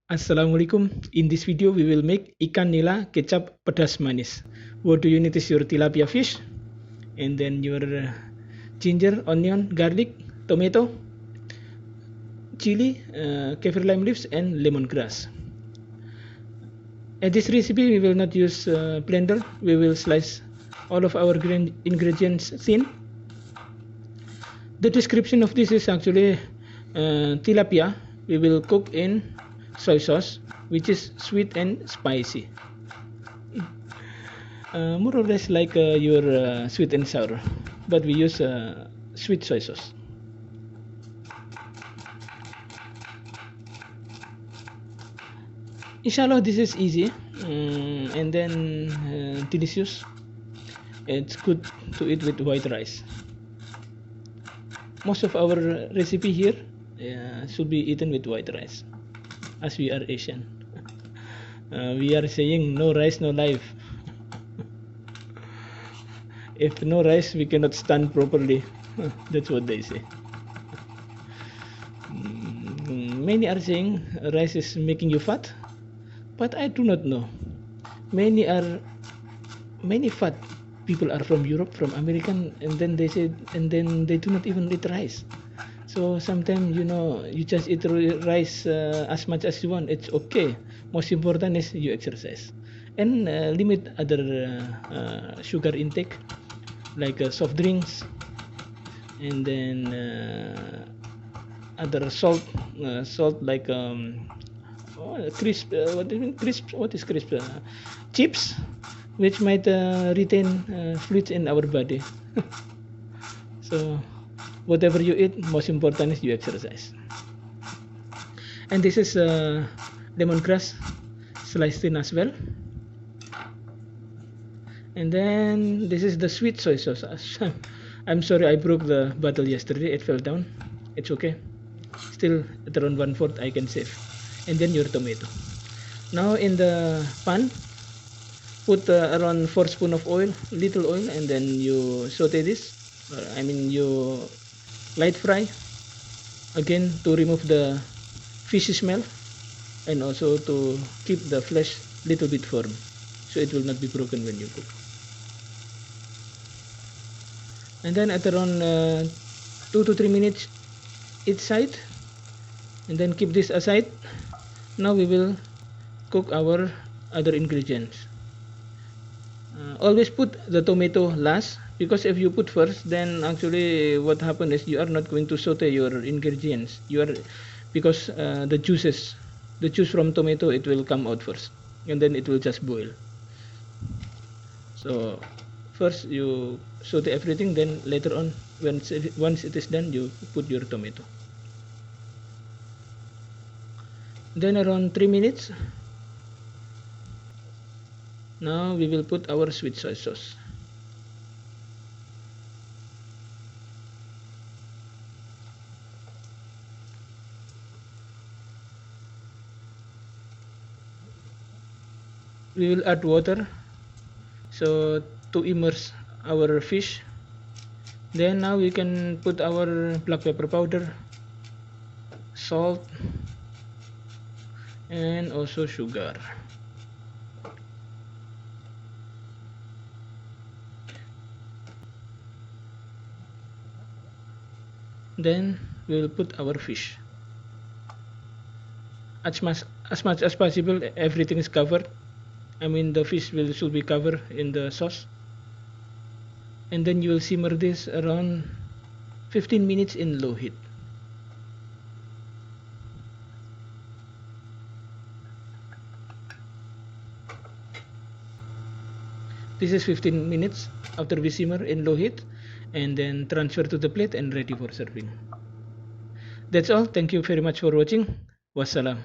Assalamualaikum. In this video, we will make ikan nila kecap pedas manis. What do you need is your tilapia fish, and then your ginger, onion, garlic, tomato, chili, kaffir lime leaves, and lemongrass. At this recipe, we will not use blender. We will slice all of our ingredients thin. The description of this is actually tilapia. We will cook in soy sauce, which is sweet and spicy, more or less like your sweet and sour, but we use sweet soy sauce. Inshallah, this is easy and then delicious. It's good to eat with white rice. Most of our recipe here should be eaten with white rice, as we are Asian. We are saying no rice, no life. If no rice, we cannot stand properly. That's what they say. Many are saying rice is making you fat, but I do not know. Many fat people are from Europe, from American, and then they say, and then they do not even eat rice. So sometimes you just eat rice as much as you want. It's okay. Most important is you exercise and limit other sugar intake, like soft drinks, and then other salt like crisp. What do you mean crisp? What is crisp? Chips, which might retain fluids in our body. So whatever you eat, most important is you exercise. And this is lemongrass sliced thin as well. And then this is the sweet soy sauce. I'm sorry, I broke the bottle yesterday. It fell down. It's okay. Still at around 1/4 I can save. And then your tomato. Now in the pan, put around 4 spoons of oil, little oil, and then you saute this. You light fry again to remove the fishy smell, and also to keep the flesh little bit firm, so it will not be broken when you cook. And then at around 2 to 3 minutes each side, and then keep this aside. Now we will cook our other ingredients. Always put the tomato last, because if you put first, then actually what happens is you are not going to saute your ingredients. Because the juice from tomato, it will come out first, and then it will just boil. So first you saute everything, then later on, once it is done, you put your tomato. Then around 3 minutes, now we will put our sweet soy sauce. We will add water, so to immerse our fish. Then now we can put our black pepper powder, salt, and also sugar. Then we will put our fish. As much as possible, everything is covered. The fish should be covered in the sauce. And then you will simmer this around 15 minutes in low heat. This is 15 minutes after we simmer in low heat, and then transfer to the plate and ready for serving. That's all. Thank you very much for watching. Wassalam.